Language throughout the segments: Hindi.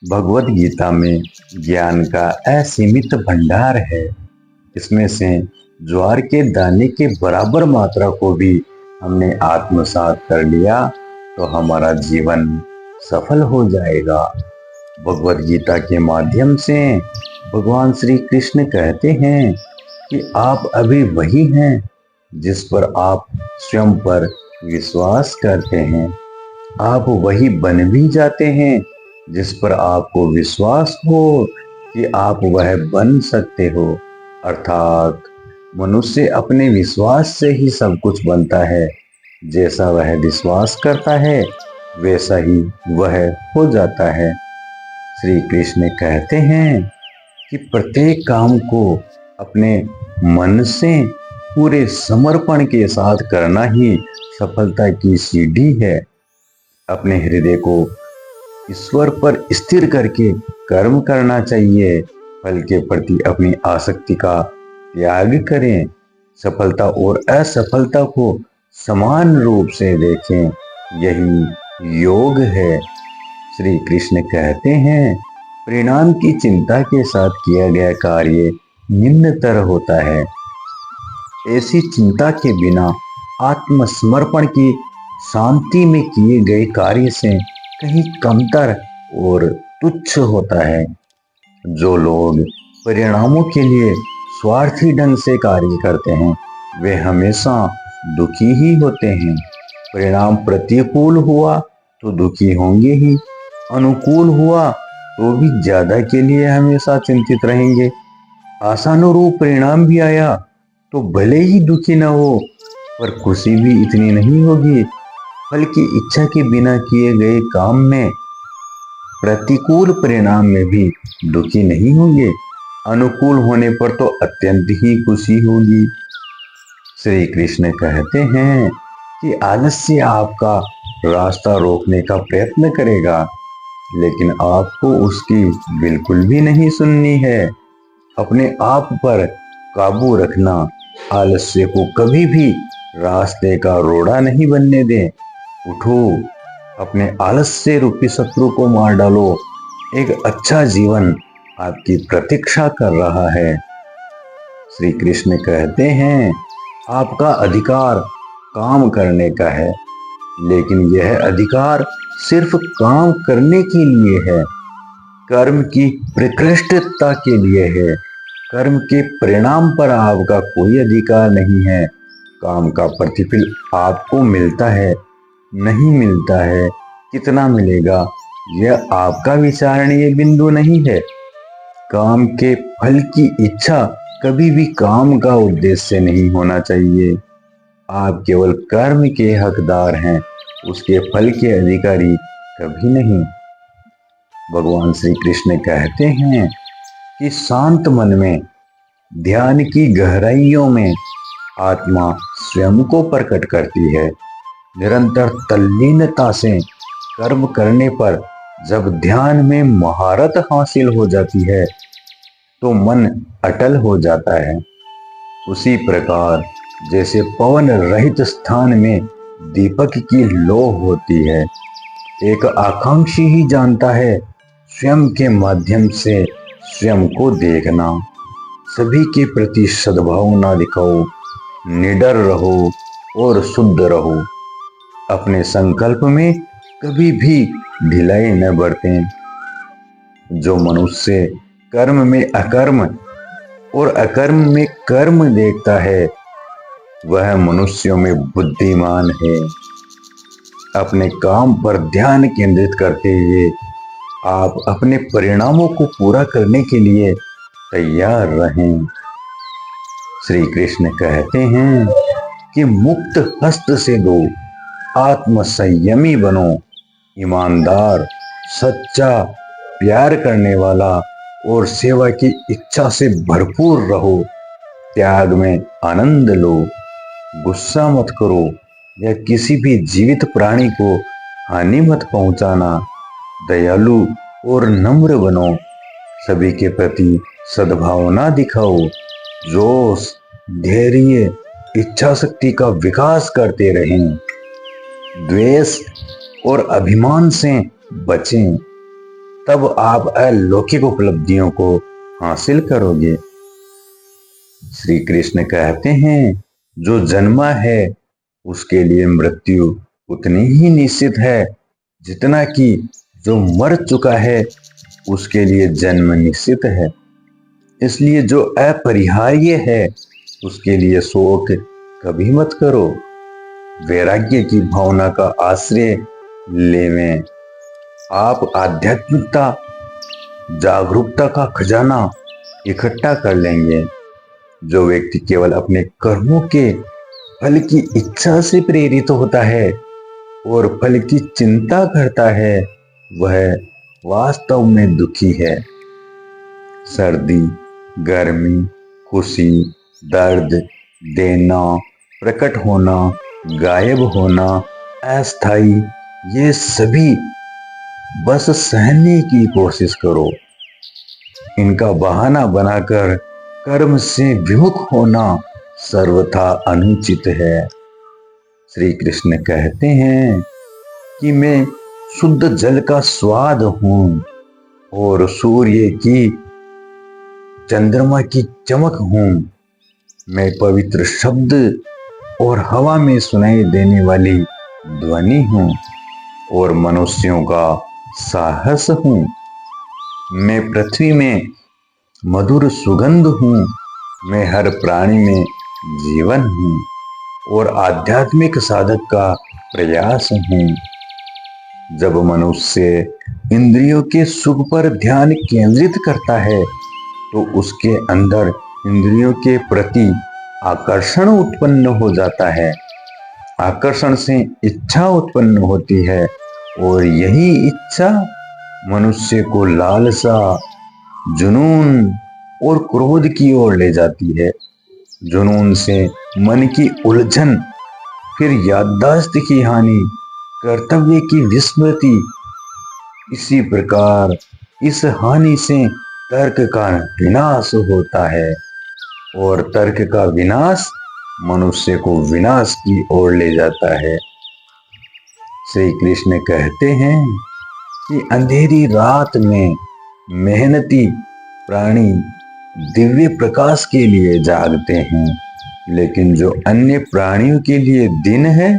भगवत गीता में ज्ञान का असीमित भंडार है। इसमें से ज्वार के दाने के बराबर मात्रा को भी हमने आत्मसात कर लिया तो हमारा जीवन सफल हो जाएगा। भगवत गीता के माध्यम से भगवान श्री कृष्ण कहते हैं कि आप अभी वही हैं जिस पर आप स्वयं पर विश्वास करते हैं। आप वही बन भी जाते हैं जिस पर आपको विश्वास हो कि आप वह बन सकते हो। अर्थात मनुष्य अपने विश्वास से ही सब कुछ बनता है। जैसा वह विश्वास करता है वैसा ही वह हो जाता है। श्री कृष्ण कहते हैं कि प्रत्येक काम को अपने मन से पूरे समर्पण के साथ करना ही सफलता की सीढ़ी है। अपने हृदय को ईश्वर पर स्थिर करके कर्म करना चाहिए। फल के प्रति अपनी आसक्ति का त्याग करें। सफलता और असफलता को समान रूप से देखें, यही योग है। श्री कृष्ण कहते हैं परिणाम की चिंता के साथ किया गया कार्य निम्नतर होता है। ऐसी चिंता के बिना आत्मसमर्पण की शांति में किए गए कार्य से कहीं कमतर और तुच्छ होता है। जो लोग परिणामों के लिए स्वार्थी ढंग से कार्य करते हैं वे हमेशा दुखी ही होते हैं। परिणाम प्रतिकूल हुआ तो दुखी होंगे ही, अनुकूल हुआ तो भी ज्यादा के लिए हमेशा चिंतित रहेंगे। आशानुरूप परिणाम भी आया तो भले ही दुखी न हो पर खुशी भी इतनी नहीं होगी। फल की इच्छा के बिना किए गए काम में प्रतिकूल परिणाम में भी दुखी नहीं होंगे। अनुकूल होने पर तो अत्यंत ही खुशी होगी। श्री कृष्ण कहते हैं कि आलस्य आपका रास्ता रोकने का प्रयत्न करेगा लेकिन आपको उसकी बिल्कुल भी नहीं सुननी है। अपने आप पर काबू रखना, आलस्य को कभी भी रास्ते का रोड़ा नहीं बनने दें। उठो, अपने आलस्य रूपी शत्रु को मार डालो। एक अच्छा जीवन आपकी प्रतीक्षा कर रहा है। श्री कृष्ण कहते हैं आपका अधिकार काम करने का है लेकिन यह अधिकार सिर्फ काम करने के लिए है, कर्म की प्रकृष्टता के लिए है। कर्म के परिणाम पर आपका कोई अधिकार नहीं है। काम का प्रतिफल आपको मिलता है, नहीं मिलता है, कितना मिलेगा यह आपका विचारणीय बिंदु नहीं है। काम के फल की इच्छा कभी भी काम का उद्देश्य नहीं होना चाहिए। आप केवल कर्म के हकदार हैं, उसके फल के अधिकारी कभी नहीं। भगवान श्री कृष्ण कहते हैं कि शांत मन में, ध्यान की गहराइयों में आत्मा स्वयं को प्रकट करती है। निरंतर तल्लीनता से कर्म करने पर जब ध्यान में महारत हासिल हो जाती है तो मन अटल हो जाता है। उसी प्रकार जैसे पवन रहित स्थान में दीपक की लौ होती है। एक आकांक्षी ही जानता है स्वयं के माध्यम से स्वयं को देखना। सभी के प्रति सद्भावना दिखाओ, निडर रहो और शुद्ध रहो। अपने संकल्प में कभी भी ढिलाई न बरतें। जो मनुष्य कर्म में अकर्म और अकर्म में कर्म देखता है वह मनुष्यों में बुद्धिमान है। अपने काम पर ध्यान केंद्रित करते हुए आप अपने परिणामों को पूरा करने के लिए तैयार रहें। श्री कृष्ण कहते हैं कि मुक्त हस्त से दो, आत्म संयमी बनो, ईमानदार, सच्चा, प्यार करने वाला और सेवा की इच्छा से भरपूर रहो। त्याग में आनंद लो, गुस्सा मत करो या किसी भी जीवित प्राणी को हानि मत पहुंचाना। दयालु और नम्र बनो, सभी के प्रति सद्भावना दिखाओ। जोश, धैर्य, इच्छा शक्ति का विकास करते रहें। द्वेष और अभिमान से बचें। तब आप अलौकिक उपलब्धियों को हासिल करोगे। श्री कृष्ण कहते हैं, जो जन्मा है उसके लिए मृत्यु उतनी ही निश्चित है जितना कि जो मर चुका है उसके लिए जन्म निश्चित है। इसलिए जो अपरिहार्य है उसके लिए शोक कभी मत करो। वैराग्य की भावना का आश्रय लेवें। आप आध्यात्मिकता जागरूकता का खजाना इकट्ठा कर लेंगे। जो व्यक्ति केवल अपने कर्मों के फल की इच्छा से प्रेरित होता है और फल की चिंता करता है, वह वास्तव में दुखी है। सर्दी, गर्मी, खुशी, दर्द, देना, प्रकट होना, गायब होना, अस्थाई, ये सभी बस सहने की कोशिश करो। इनका बहाना बनाकर कर्म से विमुख होना सर्वथा अनुचित है। श्री कृष्ण कहते हैं कि मैं शुद्ध जल का स्वाद हूं और सूर्य की चंद्रमा की चमक हूं। मैं पवित्र शब्द और हवा में सुनाई देने वाली ध्वनि हूं और मनुष्यों का साहस हूं। मैं पृथ्वी में मधुर सुगंध हूं। मैं हर प्राणी में जीवन हूं और आध्यात्मिक साधक का प्रयास हूं। जब मनुष्य इंद्रियों के सुख पर ध्यान केंद्रित करता है तो उसके अंदर इंद्रियों के प्रति आकर्षण उत्पन्न हो जाता है। आकर्षण से इच्छा उत्पन्न होती है और यही इच्छा मनुष्य को लालसा, जुनून और क्रोध की ओर ले जाती है। जुनून से मन की उलझन, फिर याददाश्त की हानि, कर्तव्य की विस्मृति। इसी प्रकार इस हानि से तर्क का विनाश होता है और तर्क का विनाश मनुष्य को विनाश की ओर ले जाता है। श्री कृष्ण कहते हैं कि अंधेरी रात में मेहनती प्राणी दिव्य प्रकाश के लिए जागते हैं, लेकिन जो अन्य प्राणियों के लिए दिन है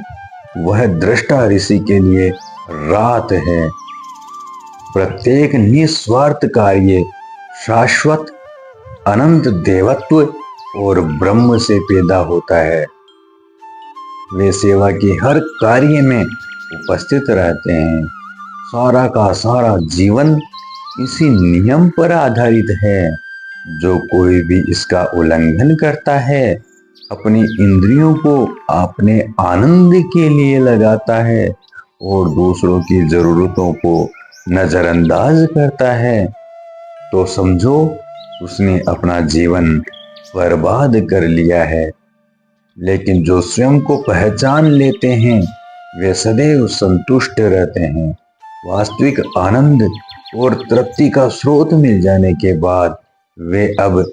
वह दृष्टा ऋषि के लिए रात है। प्रत्येक निस्वार्थ कार्य शाश्वत अनंत देवत्व और ब्रह्म से पैदा होता है। वे सेवा के हर कार्य में उपस्थित रहते हैं। सारा का सारा जीवन इसी नियम पर आधारित है। जो कोई भी इसका उल्लंघन करता है अपनी इंद्रियों को अपने आनंद के लिए लगाता है और दूसरों की जरूरतों को नजरअंदाज करता है, तो समझो उसने अपना जीवन बर्बाद कर लिया है। लेकिन जो स्वयं को पहचान लेते हैं वे सदैव संतुष्ट रहते हैं। वास्तविक आनंद और तृप्ति का स्रोत मिल जाने के बाद वे अब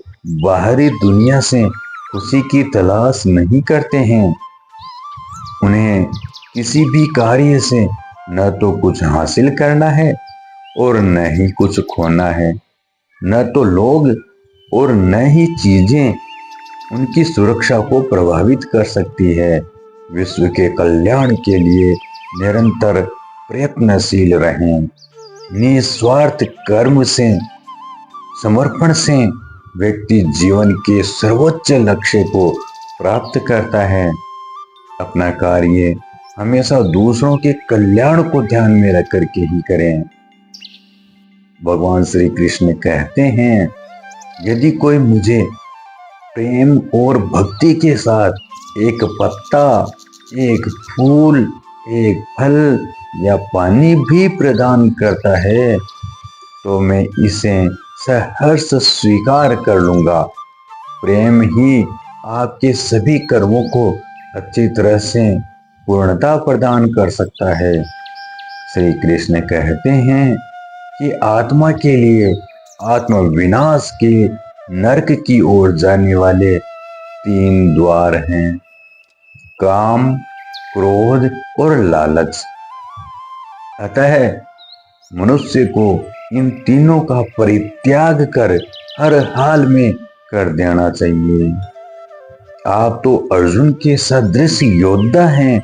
बाहरी दुनिया से खुशी की तलाश नहीं करते हैं। उन्हें किसी भी कार्य से न तो कुछ हासिल करना है और न ही कुछ खोना है। न तो लोग और न ही चीजें उनकी सुरक्षा को प्रभावित कर सकती है। विश्व के कल्याण के लिए निरंतर प्रयत्नशील रहें। निस्वार्थ कर्म से, समर्पण से व्यक्ति जीवन के सर्वोच्च लक्ष्य को प्राप्त करता है। अपना कार्य हमेशा दूसरों के कल्याण को ध्यान में रख करके ही करें। भगवान श्री कृष्ण कहते हैं, यदि कोई मुझे प्रेम और भक्ति के साथ एक पत्ता, एक फूल, एक फल या पानी भी प्रदान करता है तो मैं इसे सहर्ष स्वीकार कर लूंगा। प्रेम ही आपके सभी कर्मों को अच्छी तरह से पूर्णता प्रदान कर सकता है। श्री कृष्ण कहते हैं कि आत्मा के लिए आत्म विनाश के नरक की ओर जाने वाले 3 द्वार हैं, काम, क्रोध और लालच। अतः मनुष्य को इन तीनों का परित्याग कर हर हाल में कर देना चाहिए। आप तो अर्जुन के सदृश योद्धा हैं,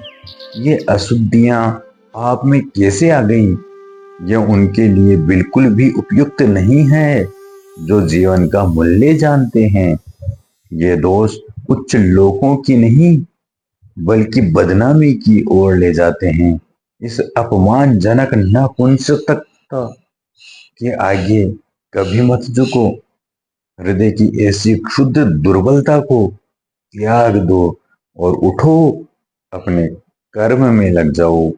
ये अशुद्धियां आप में कैसे आ गई? यह उनके लिए बिल्कुल भी उपयुक्त नहीं है जो जीवन का मूल्य जानते हैं। ये दोष उच्च लोगों की नहीं बल्कि बदनामी की ओर ले जाते हैं। इस अपमानजनक नपुंसकता के आगे कभी मत झुको। हृदय की ऐसी क्षुद्र दुर्बलता को त्याग दो और उठो, अपने कर्म में लग जाओ।